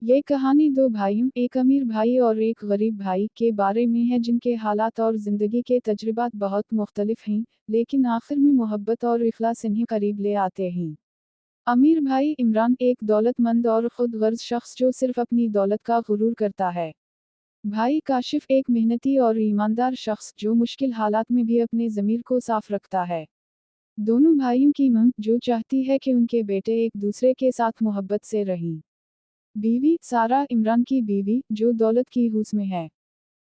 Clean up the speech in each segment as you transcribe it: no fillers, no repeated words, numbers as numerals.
ये कहानी दो भाइयों, एक अमीर भाई और एक गरीब भाई के बारे में है जिनके हालात और ज़िंदगी के तजुर्बात बहुत मुख्तलिफ हैं, लेकिन आखिर में मोहब्बत और इखलास इन्हें करीब ले आते हैं। अमीर भाई इमरान एक दौलतमंद और खुद गर्ज शख्स जो सिर्फ अपनी दौलत का गुरूर करता है। भाई काशिफ एक मेहनती और ईमानदार शख्स जो मुश्किल हालात में भी अपने ज़मीर को साफ रखता है। दोनों भाइयों की मां जो चाहती है कि उनके बेटे एक दूसरे के साथ मोहब्बत से रहें। बीवी सारा इमरान की बीवी जो दौलत की हूस में है।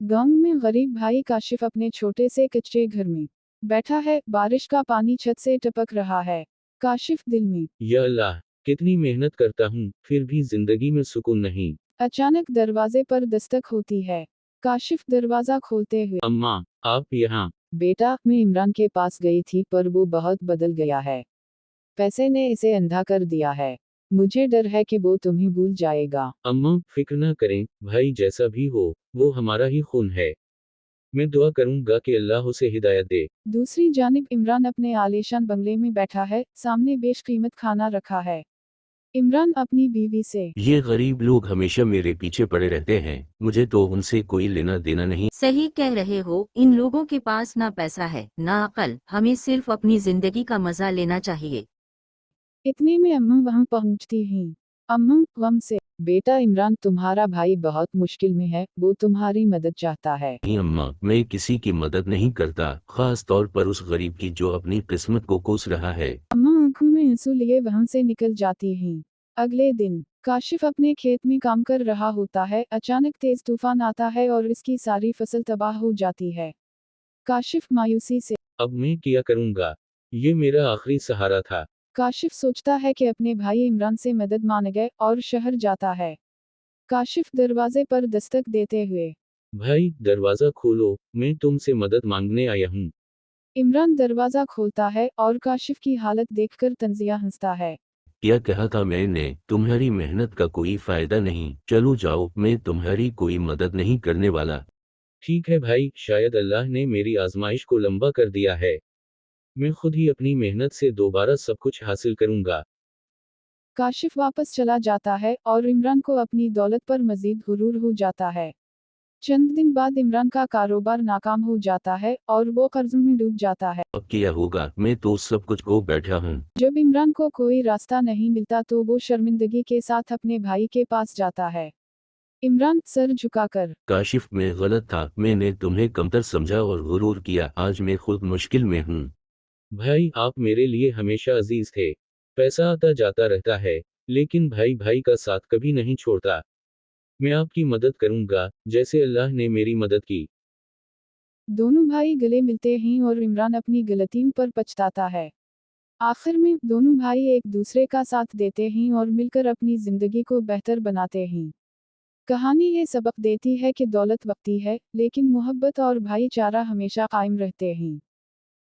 गांव में गरीब भाई काशिफ अपने छोटे से कच्चे घर में बैठा है, बारिश का पानी छत से टपक रहा है। काशिफ दिल में या अल्लाह, कितनी मेहनत करता हूँ फिर भी जिंदगी में सुकून नहीं। अचानक दरवाजे पर दस्तक होती है। काशिफ दरवाजा खोलते हुए, अम्मा, आप यहाँ? बेटा मैं इमरान के पास गई थी पर वो बहुत बदल गया है। पैसे ने इसे अंधा कर दिया है। मुझे डर है कि वो तुम्हें भूल जाएगा। अम्मा फिक्र न करें, भाई जैसा भी हो वो हमारा ही खून है। मैं दुआ करूंगा कि अल्लाह उसे हिदायत दे। दूसरी जानिब इमरान अपने आलीशान बंगले में बैठा है, सामने बेशकीमत खाना रखा है। इमरान अपनी बीवी से, ये गरीब लोग हमेशा मेरे पीछे पड़े रहते हैं, मुझे तो उनसे कोई लेना देना नहीं। सही कह रहे हो, इन लोगों के पास ना पैसा है ना अकल, हमें सिर्फ अपनी जिंदगी का मजा लेना चाहिए। इतने में अम्मा वहां पहुंचती हैं। अम्मा गम से, बेटा इमरान तुम्हारा भाई बहुत मुश्किल में है, वो तुम्हारी मदद चाहता है। नहीं अम्मा, मैं किसी की मदद नहीं करता, खास तौर पर उस गरीब की जो अपनी किस्मत को कोस रहा है। अम्मा आंखों में आंसू लिए वहां से निकल जाती हैं। अगले दिन काशिफ अपने खेत में काम कर रहा होता है, अचानक तेज तूफान आता है और इसकी सारी फसल तबाह हो जाती है। काशिफ मायूसी से, अब मैं क्या करूंगा? ये मेरा आखिरी सहारा था। काशिफ सोचता है कि अपने भाई इमरान से मदद मांग गए और शहर जाता है। काशिफ दरवाजे पर दस्तक देते हुए, भाई दरवाजा खोलो, मैं तुमसे मदद मांगने आया हूँ। इमरान दरवाजा खोलता है और काशिफ की हालत देखकर तंजिया हंसता है। क्या कहा था मैंने, तुम्हारी मेहनत का कोई फायदा नहीं, चलो जाओ, मैं तुम्हारी कोई मदद नहीं करने वाला। ठीक है भाई, शायद अल्लाह ने मेरी आजमाइश को लंबा कर दिया है। मैं खुद ही अपनी मेहनत से दोबारा सब कुछ हासिल करूंगा। काशिफ वापस चला जाता है और इमरान को अपनी दौलत पर मजीद गुरूर हो जाता है। चंद दिन बाद इमरान का कारोबार नाकाम हो जाता है और वो कर्ज में डूब जाता है। अब क्या होगा, मैं तो सब कुछ खो बैठा हूँ। जब इमरान को कोई रास्ता नहीं मिलता तो वो शर्मिंदगी के साथ अपने भाई के पास जाता है। इमरान सर झुकाकर, काशिफ मैं गलत था, मैंने तुम्हें कमतर समझा और गुरूर किया, आज मैं खुद मुश्किल में हूँ। भाई आप मेरे लिए हमेशा अजीज थे। पैसा आता जाता रहता है, लेकिन भाई भाई का साथ कभी नहीं छोड़ता। मैं आपकी मदद करूंगा जैसे अल्लाह ने मेरी मदद की। दोनों भाई गले मिलते हैं और इमरान अपनी गलतियों पर पछताता है। आखिर में दोनों भाई एक दूसरे का साथ देते हैं और मिलकर अपनी जिंदगी को बेहतर बनाते हैं। कहानी ये सबक देती है कि दौलत वक्ती है, लेकिन मोहब्बत और भाईचारा हमेशा कायम रहते हैं।